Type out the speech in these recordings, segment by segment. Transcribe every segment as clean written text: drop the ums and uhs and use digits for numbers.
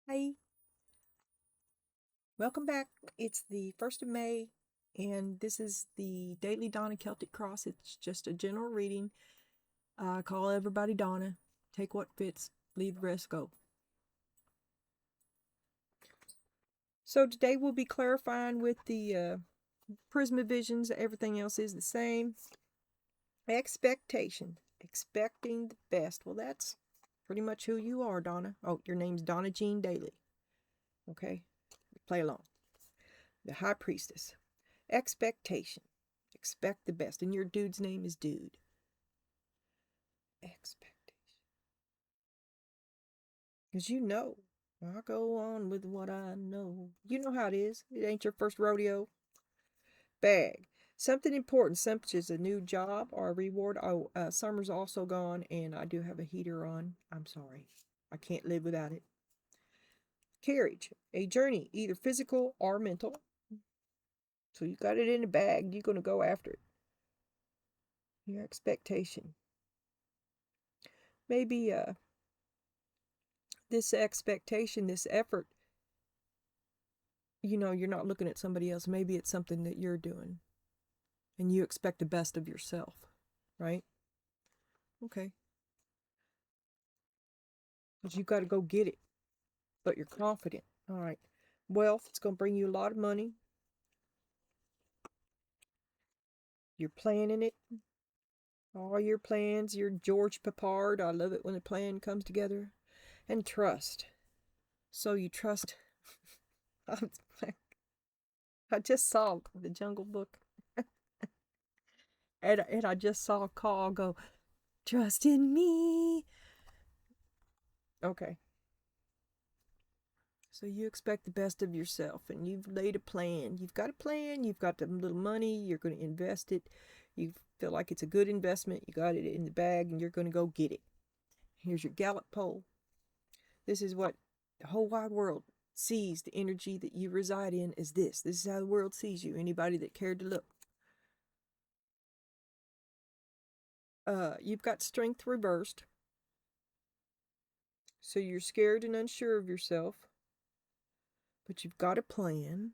Hi, welcome back. It's the 1st of May, and this is the Daily Donna Celtic Cross. It's just a general reading. Call everybody Donna. Take what fits, leave the rest go. So today we'll be clarifying with the Prisma Visions. Everything else is the same. Expectation. Expecting the best. Well, that's pretty much who you are, Donna. Oh, your name's Donna Jean Daly. Okay, play along. The High Priestess. Expectation. Expect the best. And your dude's name is Dude. Expectation. Because you know. I'll go on with what I know. You know how it is. It ain't your first rodeo. Bag. Something important, such as a new job or a reward. Oh, summer's also gone, and I do have a heater on. I'm sorry. I can't live without it. Carriage. A journey, either physical or mental. So you got it in the bag. You're going to go after it. Your expectation. Maybe this expectation, this effort, you're not looking at somebody else. Maybe it's something that you're doing and you expect the best of yourself, right? Okay. But you got to go get it, but you're confident. All right. Wealth, it's going to bring you a lot of money. You're planning it. All your plans, you're George Papard. I love it when a plan comes together. And trust. So you trust. I just saw the Jungle Book. And I just saw a call go, trust in me. Okay. So you expect the best of yourself and you've laid a plan. You've got a plan. You've got the little money. You're going to invest it. You feel like it's a good investment. You got it in the bag and you're going to go get it. Here's your Gallup poll. This is what the whole wide world sees the energy that you reside in as this. This is how the world sees you. Anybody that cared to look. You've got strength reversed. So you're scared and unsure of yourself. But you've got a plan.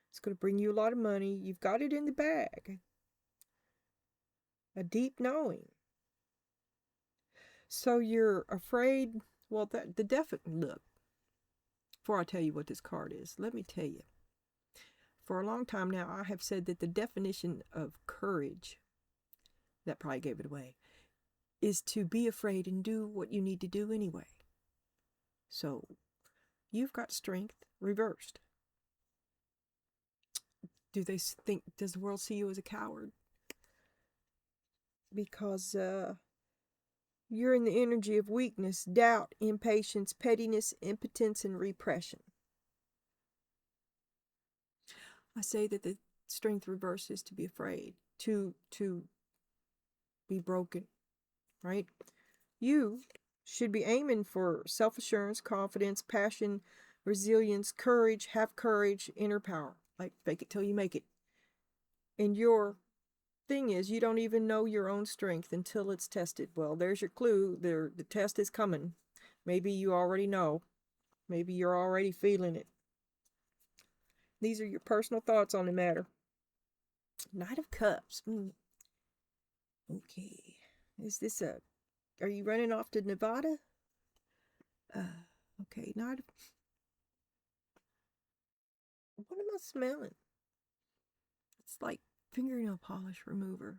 It's going to bring you a lot of money. You've got it in the bag. A deep knowing. So you're afraid. Well, the definite look. Before I tell you what this card is, let me tell you. For a long time now, I have said that the definition of courage, that probably gave it away, is to be afraid and do what you need to do anyway. So you've got strength reversed. Does the world see you as a coward? Because you're in the energy of weakness, doubt, impatience, pettiness, impotence, and repression. I say that the strength reverse is to be afraid, to be broken, right? You should be aiming for self-assurance, confidence, passion, resilience, courage, have courage, inner power. Like fake it till you make it. And your thing is, you don't even know your own strength until it's tested. Well, there's your clue. The test is coming. Maybe you already know. Maybe you're already feeling it. These are your personal thoughts on the matter. Knight of Cups. Okay. Is this are you running off to Nevada? Okay. Knight of... What am I smelling? It's like fingernail polish remover.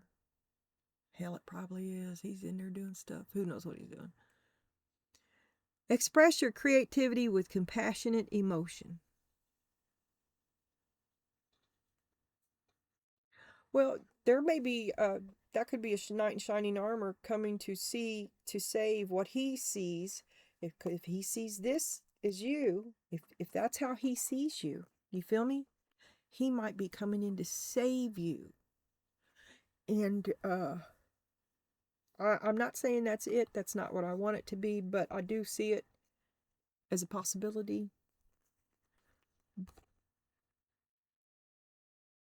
Hell, it probably is. He's in there doing stuff. Who knows what he's doing? Express your creativity with compassionate emotion. Well, there may be that could be a knight in shining armor coming to save what he sees. If he sees this as you, if that's how he sees you, you feel me? He might be coming in to save you. And I'm not saying that's it. That's not what I want it to be, but I do see it as a possibility.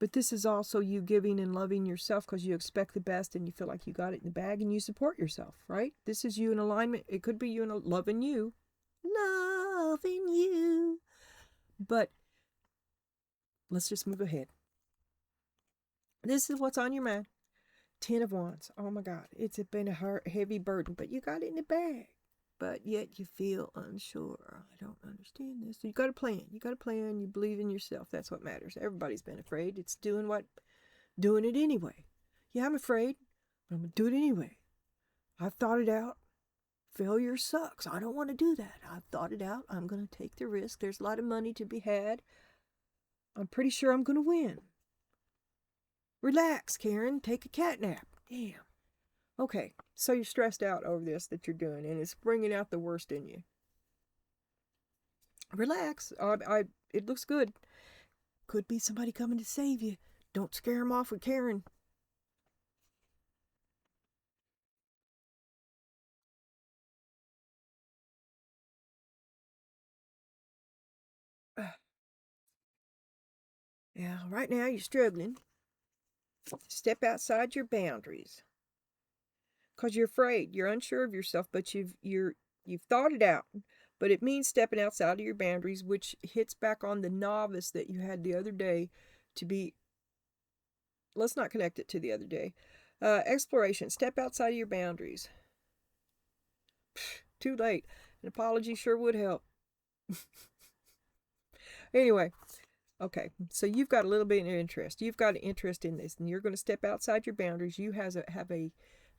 But this is also you giving and loving yourself because you expect the best and you feel like you got it in the bag and you support yourself, right? This is you in alignment. It could be you in loving you. yourself in you. But let's just move ahead. This is what's on your mind. 10 of Wands. Oh my God. It's been a heavy burden, but you got it in the bag. But yet you feel unsure. I don't understand this. So you got a plan. You got a plan. You believe in yourself. That's what matters. Everybody's been afraid. It's doing it anyway. Yeah, I'm afraid, but I'm going to do it anyway. I've thought it out. Failure sucks. I don't want to do that. I've thought it out. I'm going to take the risk. There's a lot of money to be had. I'm pretty sure I'm going to win. Relax, Karen. Take a cat nap. Damn. Okay, so you're stressed out over this that you're doing, and it's bringing out the worst in you. Relax. It looks good. Could be somebody coming to save you. Don't scare them off with Karen. Yeah, right now you're struggling. Step outside your boundaries. Because you're afraid. You're unsure of yourself, but you've thought it out. But it means stepping outside of your boundaries, which hits back on the novice that you had the other day to be. Let's not connect it to the other day. Exploration. Step outside of your boundaries. Too late. An apology sure would help. Anyway, okay. So you've got a little bit of interest. You've got an interest in this, and you're going to step outside your boundaries. You have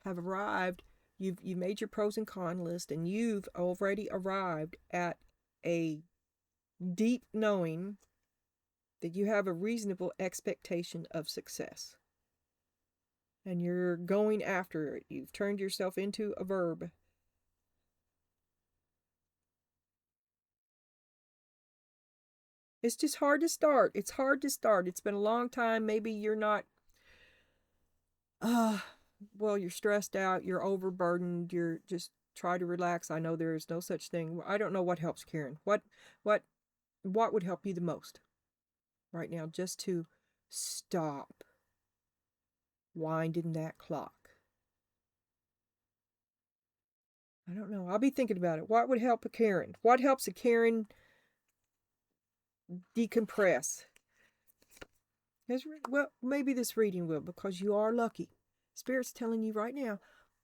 arrived. You made your pros and cons list, and you've already arrived at a deep knowing that you have a reasonable expectation of success. And you're going after it. You've turned yourself into a verb. It's just hard to start. It's hard to start. It's been a long time. Maybe you're not, well, you're stressed out. You're overburdened. You're just try to relax. I know there is no such thing. I don't know what helps, Karen. What would help you the most right now just to stop winding that clock? I don't know. I'll be thinking about it. What would help a Karen? What helps a Karen decompress? Well, maybe this reading will, because you are lucky. Spirit's telling you right now,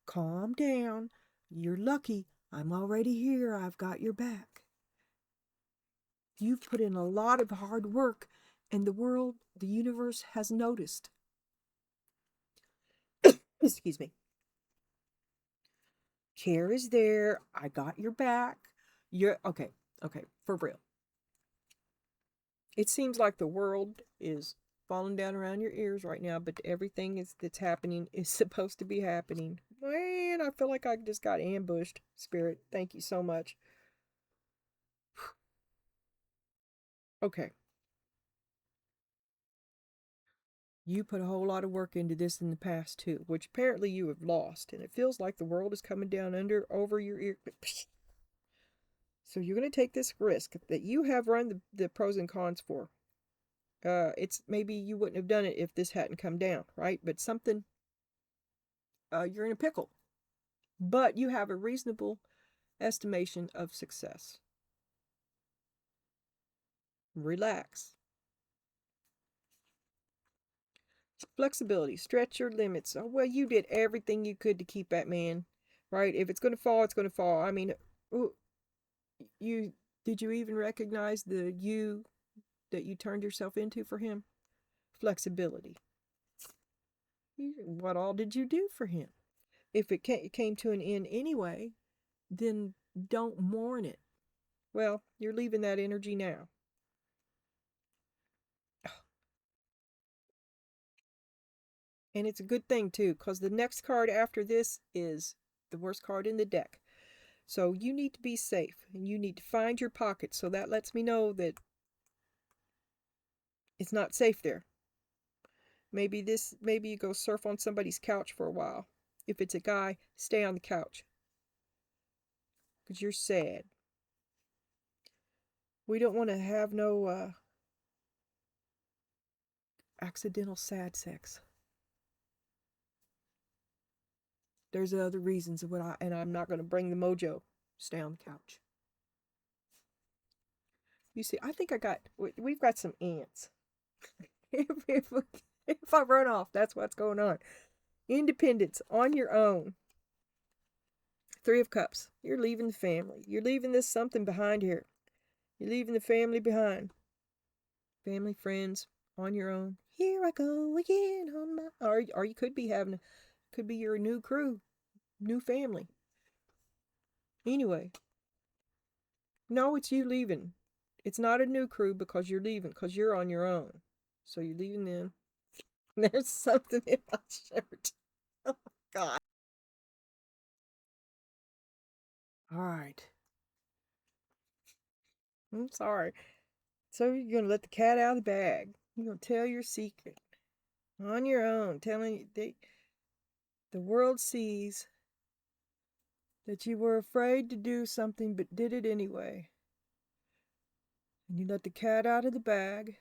calm down. You're lucky. I'm already here. I've got your back. You've put in a lot of hard work, and the world, the universe has noticed. Excuse me. Care is there. I got your back. You're okay, for real. It seems like the world is falling down around your ears right now, but everything that's happening is supposed to be happening. Man, I feel like I just got ambushed. Spirit, thank you so much. Okay. You put a whole lot of work into this in the past too, which apparently you have lost, and it feels like the world is coming down over your ear. So you're going to take this risk that you have run the pros and cons for. It's maybe you wouldn't have done it if this hadn't come down, right? But something, you're in a pickle. But you have a reasonable estimation of success. Relax. Flexibility. Stretch your limits. Oh, well, you did everything you could to keep that man, right? If it's going to fall, it's going to fall. I mean, did you even recognize the you that you turned yourself into for him? Flexibility. What all did you do for him? If it came to an end anyway, then don't mourn it. Well, you're leaving that energy now. And it's a good thing too, because the next card after this is the worst card in the deck. So you need to be safe, and you need to find your pocket. So that lets me know that it's not safe there. Maybe you go surf on somebody's couch for a while. If it's a guy, stay on the couch, because you're sad. We don't want to have no accidental sad sex. There's other reasons of and I'm not going to bring the mojo. Stay on the couch. You see, I think we've got some ants. if, if I run off, that's what's going on. Independence on your own. Three of Cups. You're leaving the family. You're leaving this something behind here. You're leaving the family behind. Family, friends, on your own. Here I go again on my. Or you could be could be your new crew, new family. Anyway, no, it's you leaving. It's not a new crew because you're leaving, because you're on your own. So you're leaving them. There's something in my shirt. Oh, God. All right. I'm sorry. So you're going to let the cat out of the bag. You're going to tell your secret on your own, telling the world sees that you were afraid to do something but did it anyway. And you let the cat out of the bag.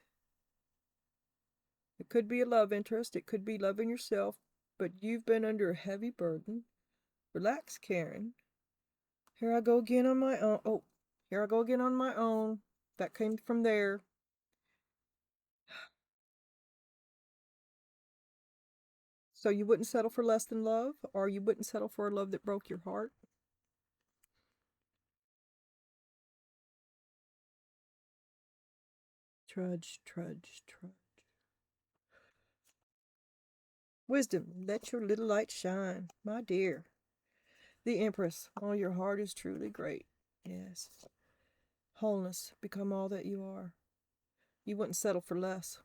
It could be a love interest. It could be loving yourself. But you've been under a heavy burden. Relax, Karen. Here I go again on my own. Oh, here I go again on my own. That came from there. So you wouldn't settle for less than love? Or you wouldn't settle for a love that broke your heart? Trudge, trudge, trudge. Wisdom, let your little light shine, my dear. The Empress, oh, your heart is truly great. Yes. Wholeness, become all that you are. You wouldn't settle for less.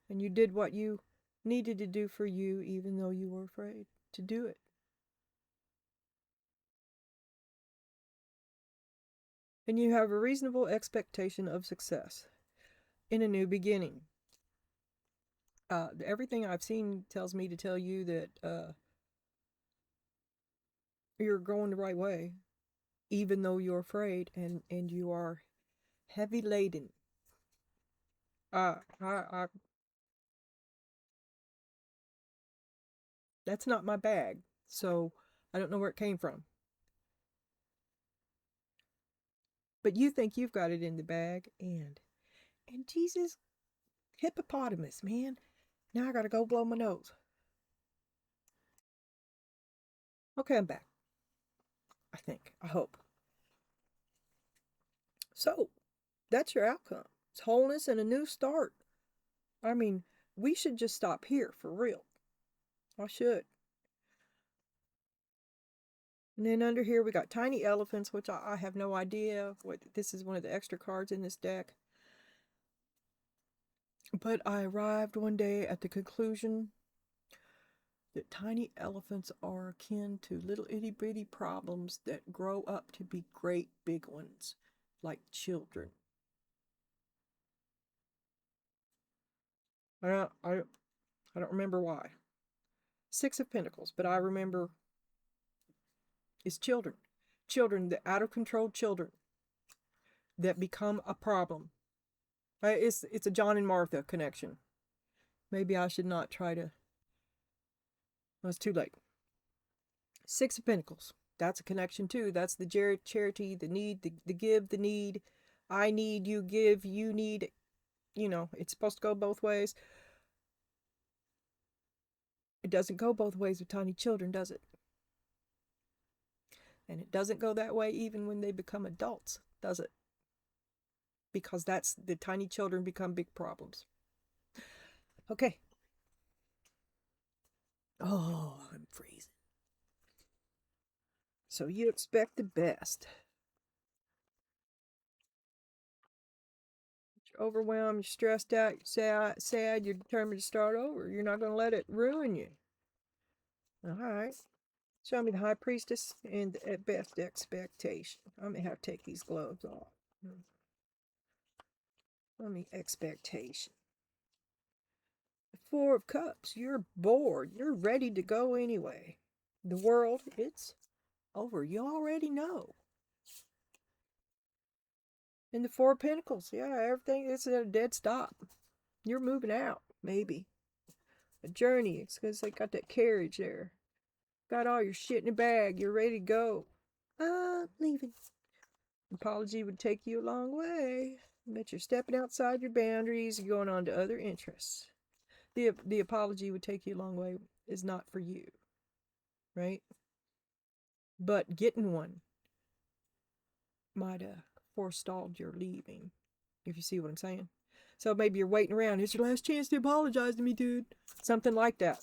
And you did what you needed to do for you, even though you were afraid to do it. And you have a reasonable expectation of success in a new beginning. Everything I've seen tells me to tell you that you're going the right way, even though you're afraid and you are heavy laden. That's not my bag, so I don't know where it came from. But you think you've got it in the bag, and Jesus, hippopotamus, man. Now I gotta go blow my nose. Okay, I'm back. I think. I hope. So, that's your outcome. It's wholeness and a new start. I mean, we should just stop here for real. I should. And then under here we got tiny elephants, which I have no idea what this is, one of the extra cards in this deck. But I arrived one day at the conclusion that tiny elephants are akin to little itty bitty problems that grow up to be great big ones, like children. I don't remember why. Six of Pentacles, but I remember it's children. Children, the out of control children that become a problem. It's a John and Martha connection. Maybe I should not try to. Well, it's too late. Six of Pentacles. That's a connection too. That's the charity, the need, the give, the need. I need, you give, you need. You know, it's supposed to go both ways. It doesn't go both ways with tiny children, does it? And it doesn't go that way even when they become adults, does it? Because that's the tiny children become big problems. Okay. Oh, I'm freezing. So you expect the best. You're overwhelmed, you're stressed out, you're sad, you're determined to start over. You're not going to let it ruin you. All right. Show me the High Priestess and at best expectation. I'm going to have to take these gloves off. Let me expectation. The Four of Cups. You're bored. You're ready to go anyway. The world, it's over. You already know. And the Four of Pentacles. Yeah, everything is at a dead stop. You're moving out, maybe. A journey. It's because they got that carriage there. Got all your shit in a bag. You're ready to go. I'm leaving. Apology would take you a long way. But you're stepping outside your boundaries. You're going on to other interests. The apology would take you a long way is not for you, right? But getting one might have forestalled your leaving, if you see what I'm saying. So maybe you're waiting around. It's your last chance to apologize to me, dude. Something like that.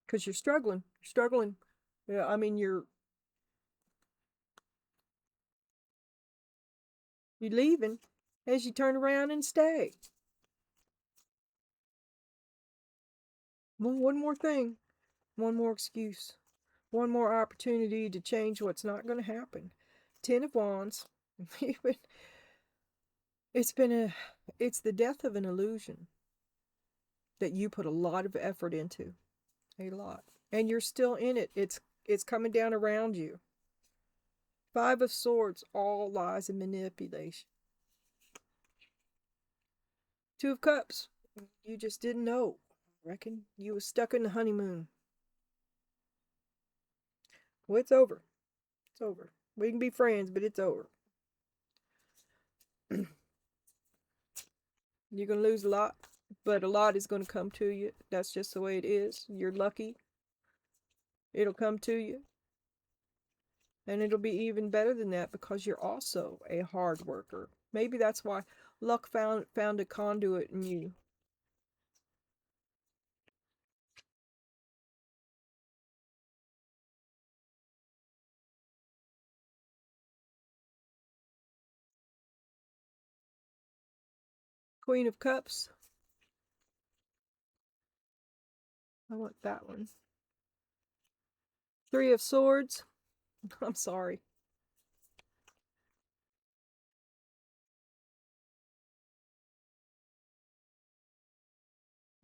Because you're struggling. You're struggling. Yeah, I mean, you're leaving as you turn around and stay. One more thing. One more excuse. One more opportunity to change what's not going to happen. 10 of Wands. It's the death of an illusion that you put a lot of effort into. A lot. And you're still in it. It's coming down around you. 5 of Swords, all lies and manipulation. 2 of Cups, you just didn't know. I reckon you was stuck in the honeymoon. Well, it's over. It's over. We can be friends, but it's over. You're going to lose a lot, but a lot is going to come to you. That's just the way it is. You're lucky. It'll come to you. And it'll be even better than that because you're also a hard worker. Maybe that's why luck found a conduit in you. Queen of Cups. I want that one. 3 of Swords. I'm sorry.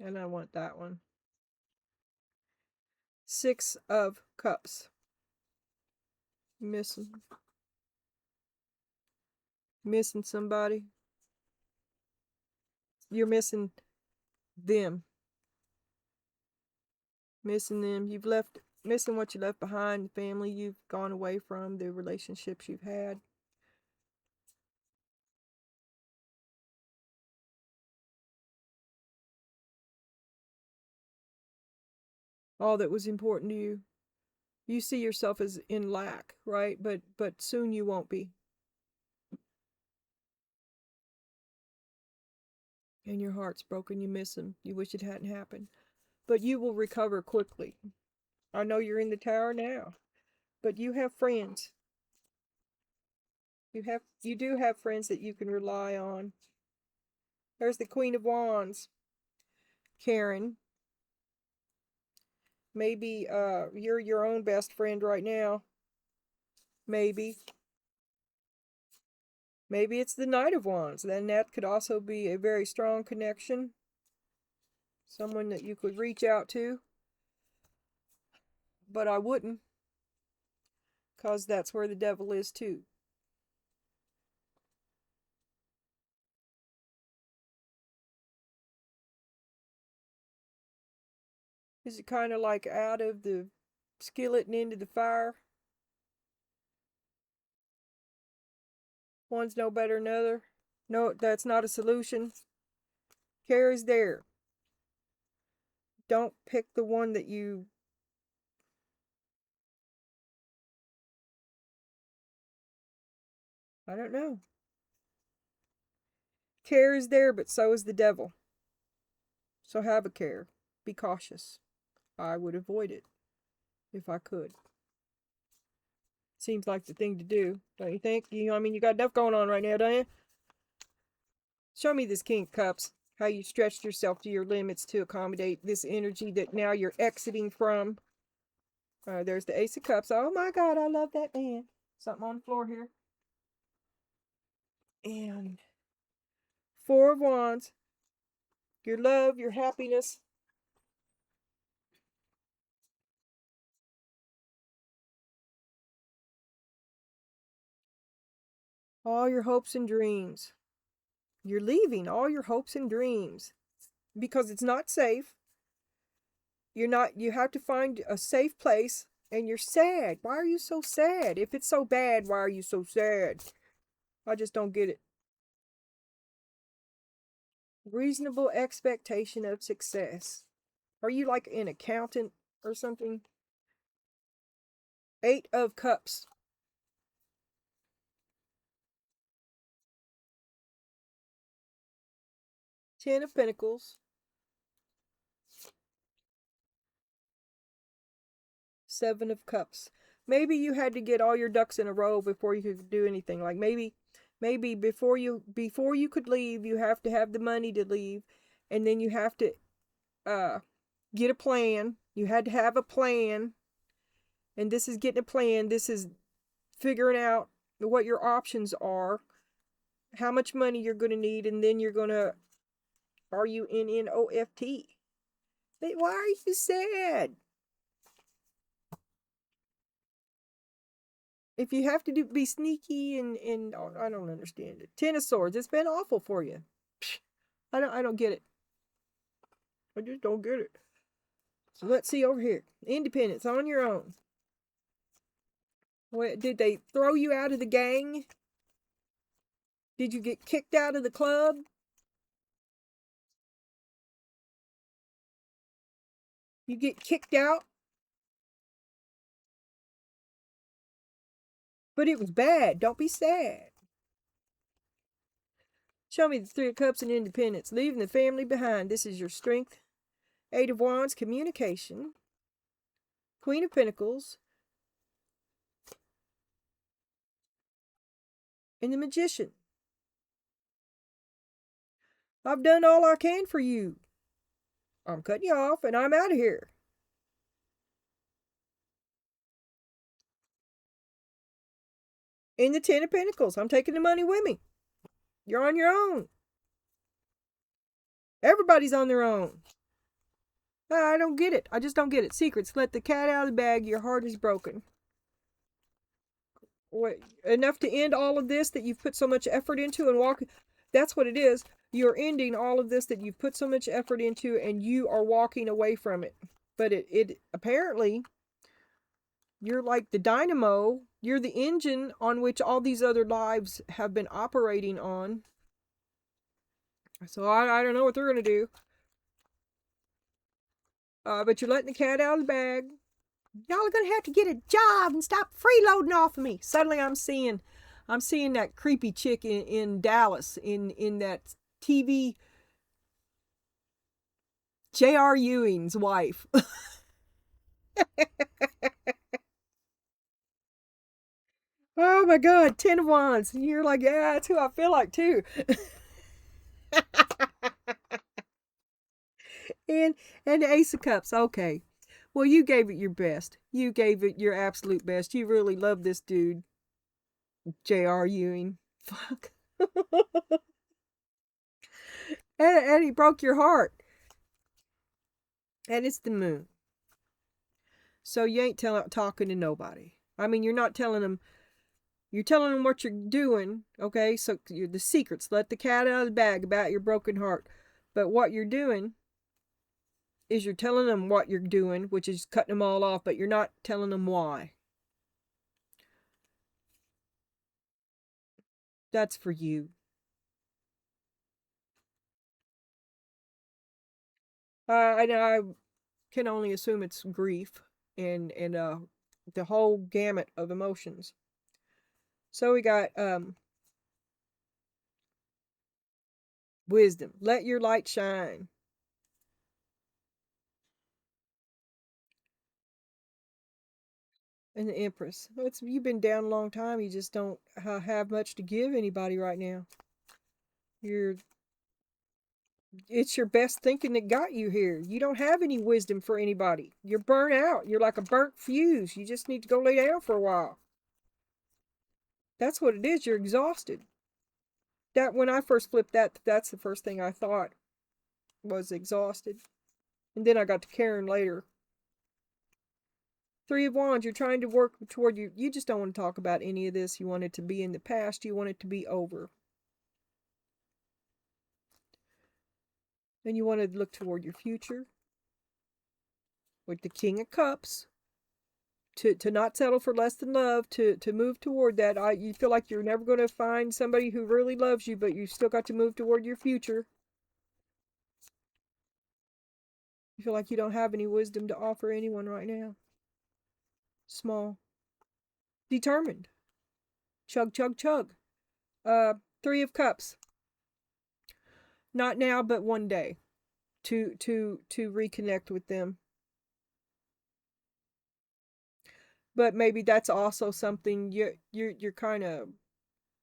And I want that one. 6 of Cups. Missing somebody. You're missing them. Missing them. Missing what you left behind, the family you've gone away from, the relationships you've had. All that was important to you. You see yourself as in lack, right? But soon you won't be. And your heart's broken. You miss them. You wish it hadn't happened. But you will recover quickly. I know you're in the tower now, but you have friends. You do have friends that you can rely on. There's the Queen of Wands. Karen. Maybe you're your own best friend right now. Maybe. Maybe it's the Knight of Wands. Then that could also be a very strong connection. Someone that you could reach out to. But I wouldn't. Because that's where the devil is too. Is it kind of like out of the skillet and into the fire? One's no better than another. No, that's not a solution. Care is there. Don't pick the one that you... I don't know. Care is there, but so is the devil. So have a care. Be cautious. I would avoid it if I could. Seems like the thing to do, don't you think? You got enough going on right now, don't you? Show me this King of Cups. How you stretched yourself to your limits to accommodate this energy that now you're exiting from. There's the Ace of Cups. Oh my God, I love that man. Something on the floor here. And 4 of Wands. Your love, your happiness. All your hopes and dreams. You're leaving all your hopes and dreams because it's not safe. You have to find a safe place, and you're sad. Why are you so sad? If it's so bad, why are you so sad? I just don't get it. Reasonable expectation of success. Are you like an accountant or something? 8 of Cups. Ten of Pentacles. 7 of Cups. Maybe you had to get all your ducks in a row before you could do anything. Like maybe before you could leave, you have to have the money to leave, and then you have to get a plan. You had to have a plan. And this is getting a plan. This is figuring out what your options are, how much money you're going to need, and then you're going to RUNNOFT. Why are you sad? If you have to be sneaky and oh, I don't understand it. 10 of Swords. It's been awful for you. I don't get it. I just don't get it. So let's see over here. Independence on your own. What, did they throw you out of the gang? Did you get kicked out of the club? You get kicked out? But it was bad. Don't be sad. Show me the 3 of Cups and Independence. Leaving the family behind. This is your strength. 8 of Wands, communication. Queen of Pentacles. And the Magician. I've done all I can for you. I'm cutting you off and I'm out of here. In the 10 of Pentacles. I'm taking the money with me. You're on your own. Everybody's on their own. I don't get it. I just don't get it. Secrets. Let the cat out of the bag. Your heart is broken. What, enough to end all of this that you've put so much effort into and walk. That's what it is. You're ending all of this that you've put so much effort into and you are walking away from it. But it apparently, you're like the dynamo. You're the engine on which all these other lives have been operating on. So I don't know what they're going to do. But you're letting the cat out of the bag. Y'all are going to have to get a job and stop freeloading off of me. Suddenly I'm seeing that creepy chick in Dallas in that TV. J.R. Ewing's wife. Oh my God, 10 of Wands. And you're like, yeah, that's who I feel like too. and the Ace of Cups. Okay. Well, you gave it your best. You gave it your absolute best. You really love this dude. J.R. Ewing. Fuck. and he broke your heart. And it's the Moon. So you ain't talking to nobody. I mean, you're not telling them. You're telling them what you're doing, okay? So you're the secrets. Let the cat out of the bag about your broken heart. But what you're doing is you're telling them what you're doing, which is cutting them all off, but you're not telling them why. That's for you. I can only assume it's grief and the whole gamut of emotions. So we got wisdom. Let your light shine. And the Empress. You've been down a long time. You just don't have much to give anybody right now. It's your best thinking that got you here. You don't have any wisdom for anybody. You're burnt out. You're like a burnt fuse. You just need to go lay down for a while. That's what it is. You're exhausted. That when I first flipped that's the first thing I thought was exhausted. And then I got to Karen later. 3 of Wands, you're trying to work toward you just don't want to talk about any of this. You want it to be in the past. You want it to be over. And you want to look toward your future. With the King of Cups. to not settle for less than love, to move toward that. You feel like you're never going to find somebody who really loves you, but you still got to move toward your future. You feel like you don't have any wisdom to offer anyone right now. Small. Determined. Chug, chug, chug. 3 of Cups. Not now, but one day. To reconnect with them. But maybe that's also something you're kind of,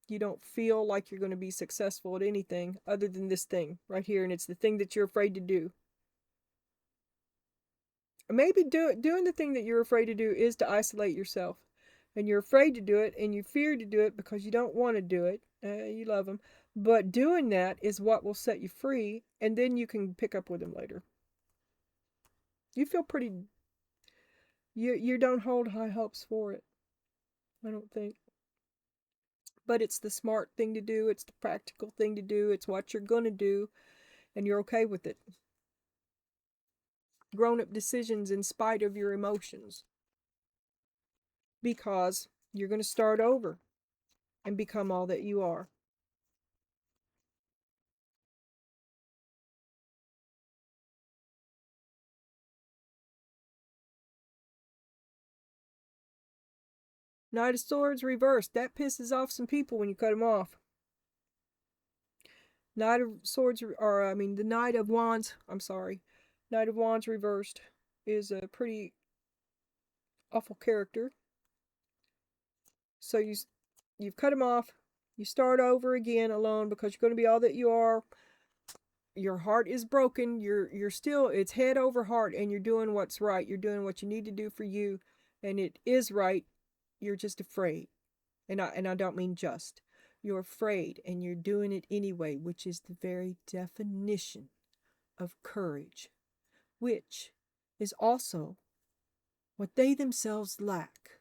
you don't feel like you're going to be successful at anything other than this thing right here, and it's the thing that you're afraid to do. Maybe doing the thing that you're afraid to do is to isolate yourself, and you're afraid to do it, and you fear to do it because you don't want to do it. You love them, but doing that is what will set you free, and then you can pick up with them later. You feel pretty. You don't hold high hopes for it, I don't think. But it's the smart thing to do. It's the practical thing to do. It's what you're going to do, and you're okay with it. Grown-up decisions in spite of your emotions. Because you're going to start over and become all that you are. Knight of Swords reversed. That pisses off some people when you cut them off. Knight of Swords, or the Knight of Wands, I'm sorry. Knight of Wands reversed is a pretty awful character. So you've cut him off. You start over again alone because you're going to be all that you are. Your heart is broken. You're still, it's head over heart, and you're doing what's right. You're doing what you need to do for you, and it is right. You're just afraid. And I don't mean just. You're afraid, and you're doing it anyway, which is the very definition of courage, which is also what they themselves lack.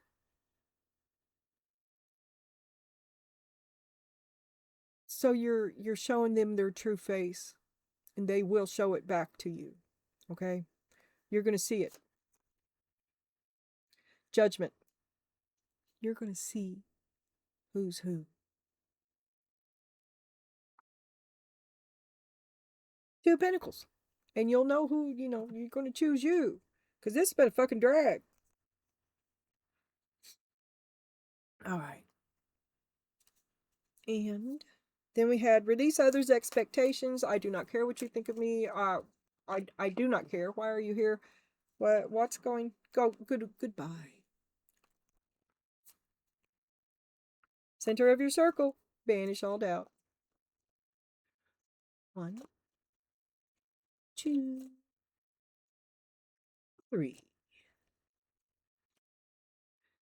So you're showing them their true face, and they will show it back to you. Okay? You're going to see it. Judgment. You're going to see who's who. 2 of Pentacles. And you'll know who, you're going to choose you. Because this has been a fucking drag. All right. And then we had release others' expectations. I do not care what you think of me. I do not care. Why are you here? What's going? Goodbye. Center of your circle. Banish all doubt. 1, 2, 3.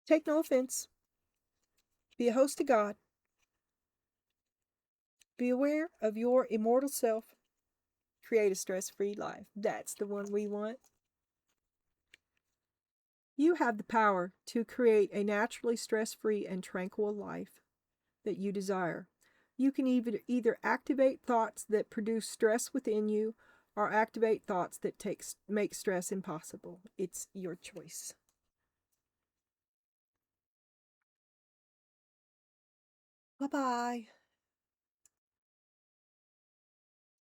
Take no offense. Be a host to God. Be aware of your immortal self. Create a stress-free life. That's the one we want. You have the power to create a naturally stress-free and tranquil life that you desire. You can either activate thoughts that produce stress within you, or activate thoughts that make stress impossible. It's your choice. Bye-bye.